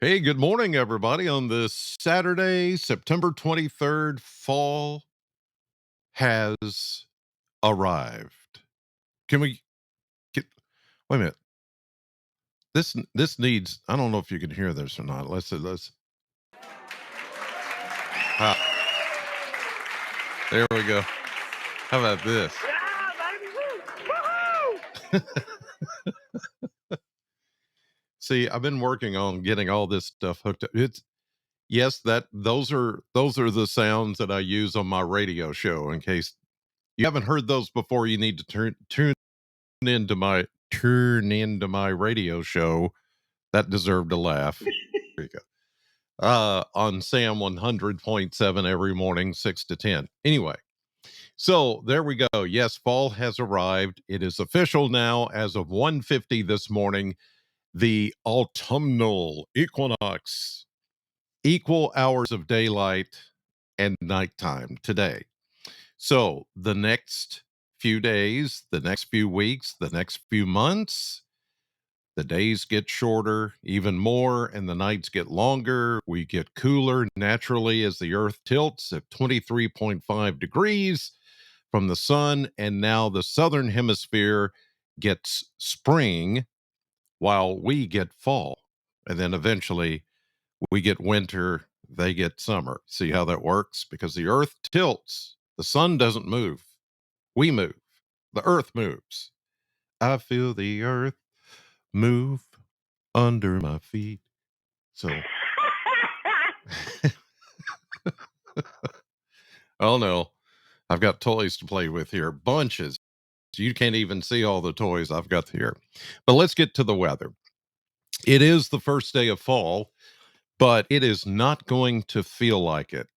Hey, good morning, everybody. On this Saturday, September 23rd, fall has arrived. Can we get, wait a minute. This needs, I don't know if you can hear this or not. Ah, there we go. How about this? Yeah, baby, woo! See, I've been working on getting all this stuff hooked up. Yes, those are the sounds that I use on my radio show. In case you haven't heard those before, you need to turn into my radio show. That deserved a laugh. There you go. On Sam 100.7 every morning, 6 to 10. Anyway, so there we go. Yes, fall has arrived. It is official now as of 1:50 this morning. The autumnal equinox, equal hours of daylight and nighttime today. So the next few days, the next few weeks, the next few months, the days get shorter even more, and the nights get longer. We get cooler naturally as the Earth tilts at 23.5 degrees from the sun. And now the southern hemisphere gets spring while we get fall. And then eventually we get winter, they get summer. See how that works? Because the Earth tilts, the sun doesn't move. We move, the Earth moves. I feel the Earth move under my feet. So, oh no, I've got toys to play with here, bunches. You can't even see all the toys I've got here. But let's get to the weather. It is the first day of fall, but it is not going to feel like it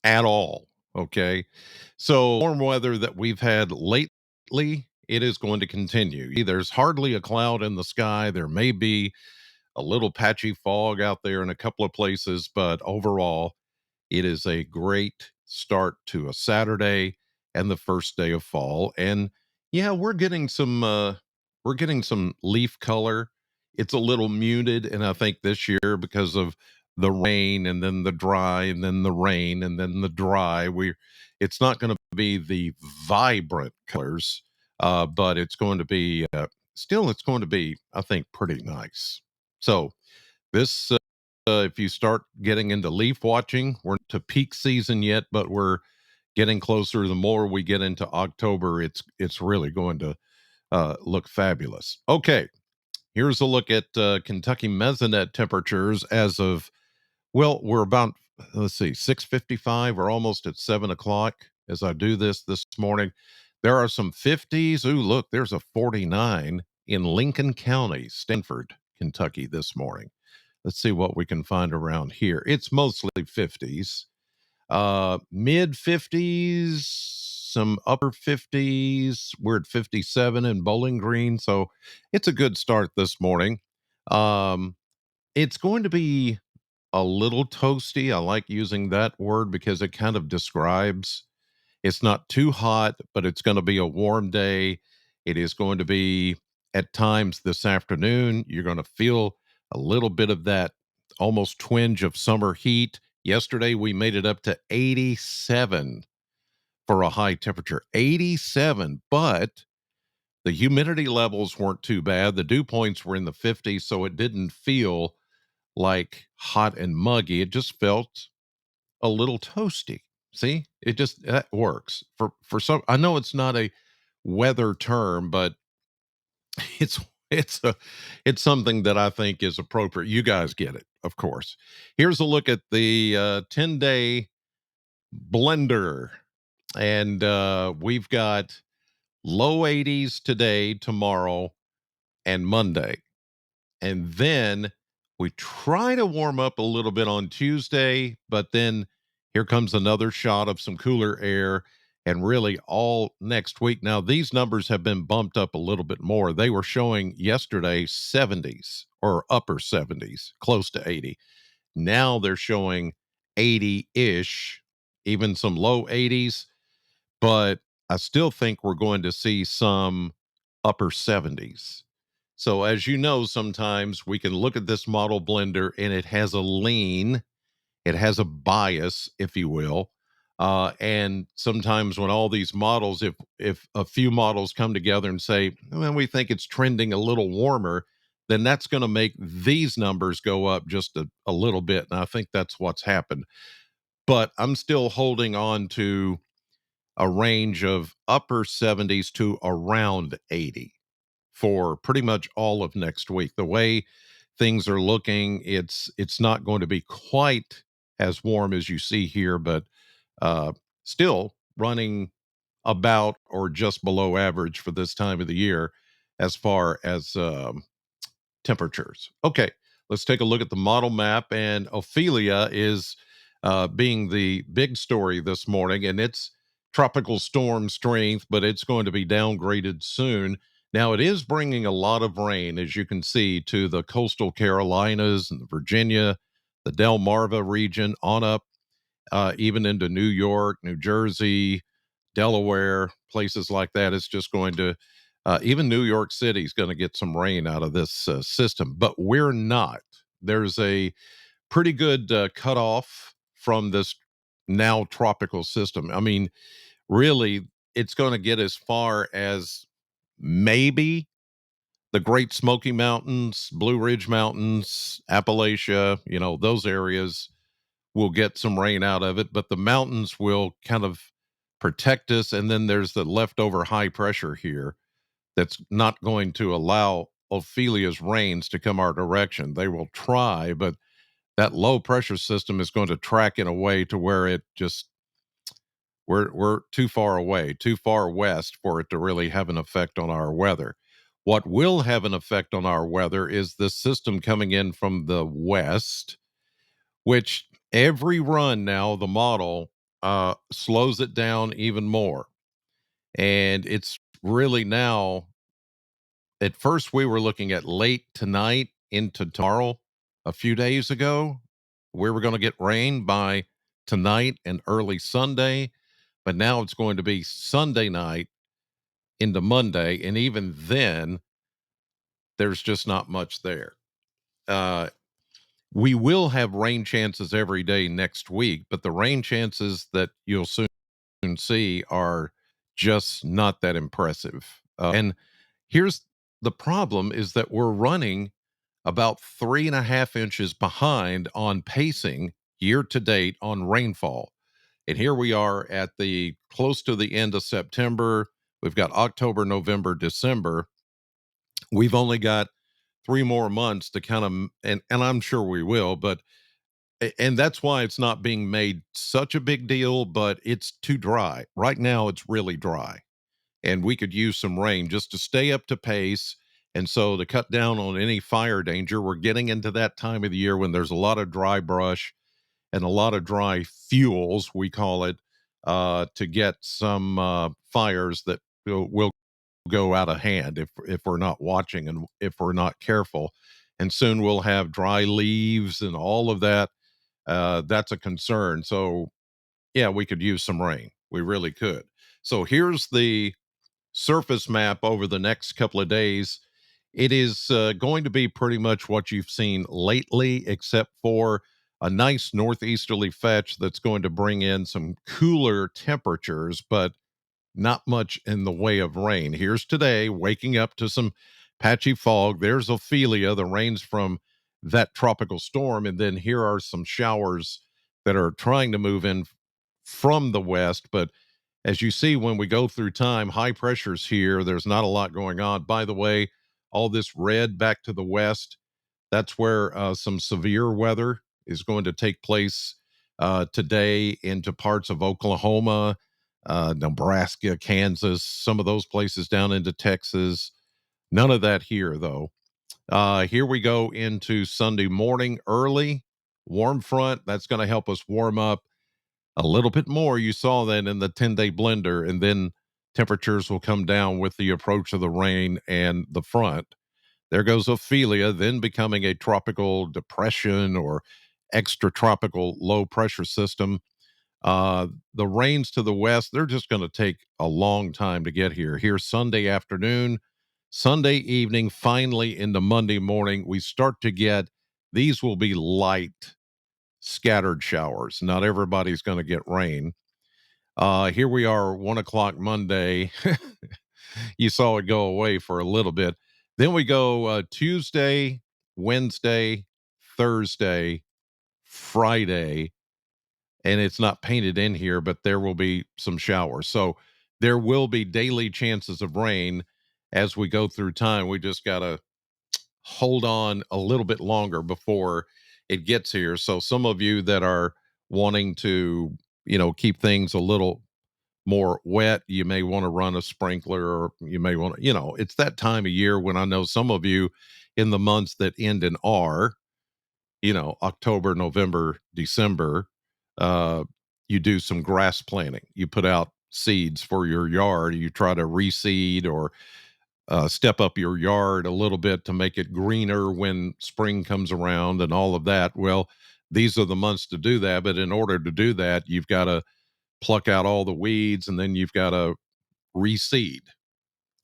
at all. Okay. So, warm weather that we've had lately, it is going to continue. There's hardly a cloud in the sky. There may be a little patchy fog out there in a couple of places, but overall, it is a great start to a Saturday and the first day of fall. And yeah, we're getting some leaf color. It's a little muted, and I think this year because of the rain and then the dry and then the rain and then the dry, we it's not going to be the vibrant colors, but it's going to be still it's going to be, I think, pretty nice. So this if you start getting into leaf watching, we're to peak season yet, but we're getting closer. The more we get into October, it's really going to look fabulous. Okay, here's a look at Kentucky mesonet temperatures as of, well, we're about, let's see, 6:55. We're almost at 7 o'clock as I do this morning. There are some 50s. Ooh, look, there's a 49 in Lincoln County, Stanford, Kentucky this morning. Let's see what we can find around here. It's mostly 50s, mid 50s, some upper 50s. We're at 57 in Bowling Green, so it's a good start this morning. Um, it's going to be a little toasty. I like using that word because it kind of describes it's not too hot, but it's going to be a warm day. It is going to be at times this afternoon. You're going to feel a little bit of that almost twinge of summer heat. Yesterday, we made it up to 87 for a high temperature, 87, but the humidity levels weren't too bad. The dew points were in the 50s, so it didn't feel like hot and muggy. It just felt a little toasty. See, it just that works for some. I know it's not a weather term, but it's it's a it's something that I think is appropriate. You guys get it, of course. Here's a look at the 10-day blender, and we've got low 80s today, tomorrow, and Monday. And then we try to warm up a little bit on Tuesday, but then here comes another shot of some cooler air and really all next week. Now, these numbers have been bumped up a little bit more. They were showing yesterday 70s or upper 70s, close to 80. Now they're showing 80 ish, even some low 80s, but I still think we're going to see some upper 70s. So, as you know, sometimes we can look at this model blender and it has a lean, it has a bias, if you will. And sometimes when all these models, if a few models come together and say, well, we think it's trending a little warmer, then that's going to make these numbers go up just a little bit. And I think that's what's happened. But I'm still holding on to a range of upper 70s to around 80 for pretty much all of next week. The way things are looking, it's not going to be quite as warm as you see here, but uh, still running about or just below average for this time of the year as far as temperatures. Okay, let's take a look at the model map. And Ophelia is being the big story this morning, and it's tropical storm strength, but it's going to be downgraded soon. Now, it is bringing a lot of rain, as you can see, to the coastal Carolinas and the Virginia, the Delmarva region, on up even into New York, New Jersey, Delaware, places like that. It's just going to, even New York City is going to get some rain out of this system, but we're not. There's a pretty good cutoff from this now tropical system. I mean, really, it's going to get as far as maybe the Great Smoky Mountains, Blue Ridge Mountains, Appalachia, those areas will get some rain out of it, but the mountains will kind of protect us. And then there's the leftover high pressure here that's not going to allow Ophelia's rains to come our direction. They will try, but that low pressure system is going to track in a way to where it just we're too far away, too far west for it to really have an effect on our weather. What will have an effect on our weather is this system coming in from the west, which every run now, the model slows it down even more. And it's really now, at first, we were looking at late tonight into tomorrow. A few days ago, we were going to get rain by tonight and early Sunday, but now it's going to be Sunday night into Monday. And even then, there's just not much there. Uh, we will have rain chances every day next week, but the rain chances that you'll soon see are just not that impressive. And here's the problem is that we're running about 3.5 inches behind on pacing year to date on rainfall. And here we are at the close to the end of September. We've got October, November, December. We've only got 3 more months to kind of, and I'm sure we will, but and that's why it's not being made such a big deal, but it's too dry. Right now, it's really dry, and we could use some rain just to stay up to pace. And so, to cut down on any fire danger, we're getting into that time of the year when there's a lot of dry brush and a lot of dry fuels, we call it, to get some fires that will go out of hand if we're not watching and if we're not careful. And soon we'll have dry leaves and all of that. That's a concern. So, yeah, we could use some rain. We really could. So, here's the surface map over the next couple of days. It is going to be pretty much what you've seen lately, except for a nice northeasterly fetch that's going to bring in some cooler temperatures, but not much in the way of rain. Here's today, waking up to some patchy fog. There's Ophelia, the rains from that tropical storm. And then here are some showers that are trying to move in from the west. But as you see, when we go through time, high pressures here, there's not a lot going on. By the way, all this red back to the west, that's where some severe weather is going to take place today into parts of Oklahoma, Nebraska, Kansas, some of those places down into Texas. None of that here, though. Here we go into Sunday morning early. Warm front, that's going to help us warm up a little bit more. You saw that in the 10-day blender, and then temperatures will come down with the approach of the rain and the front. There goes Ophelia, then becoming a tropical depression or extratropical low pressure system. The rains to the west, they're just going to take a long time to get here. Here's Sunday afternoon. Sunday evening, finally into Monday morning, we start to get these will be light scattered showers. Not everybody's going to get rain. Here we are, 1 o'clock Monday. You saw it go away for a little bit. Then we go Tuesday, Wednesday, Thursday, Friday, and it's not painted in here, but there will be some showers. So there will be daily chances of rain as we go through time. We just got to hold on a little bit longer before it gets here. So some of you that are wanting to, keep things a little more wet, you may want to run a sprinkler, or you may want to, it's that time of year when I know some of you in the months that end in R, October, November, December, uh, you do some grass planting. You put out seeds for your yard. You try to reseed or step up your yard a little bit to make it greener when spring comes around and all of that. Well, these are the months to do that. But in order to do that, you've got to pluck out all the weeds, and then you've got to reseed,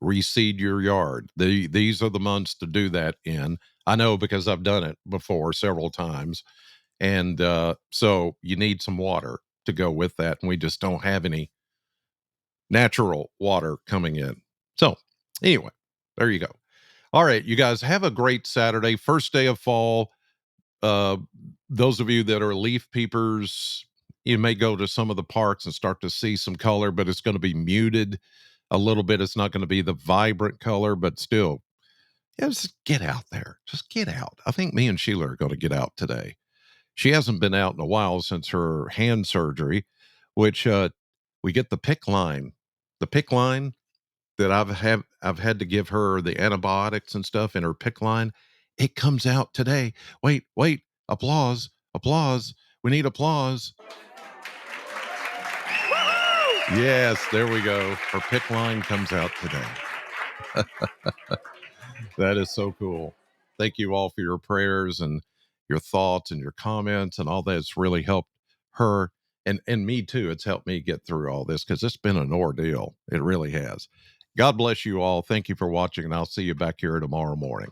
reseed your yard. These are the months to do that in. I know because I've done it before several times. And so you need some water to go with that. And we just don't have any natural water coming in. So, anyway, there you go. All right, you guys have a great Saturday, first day of fall. Uh, those of you that are leaf peepers, you may go to some of the parks and start to see some color, but it's going to be muted a little bit. It's not going to be the vibrant color, but still, yeah, just get out there. Just get out. I think me and Sheila are going to get out today. She hasn't been out in a while since her hand surgery, which we get the pick line. The pick line that I've had to give her the antibiotics and stuff in her pick line. It comes out today. Wait, applause, applause. We need applause. Yes, there we go. Her pick line comes out today. That is so cool. Thank you all for your prayers and your thoughts and your comments and all that. It's really helped her and me too. It's helped me get through all this because it's been an ordeal. It really has. God bless you all. Thank you for watching, and I'll see you back here tomorrow morning.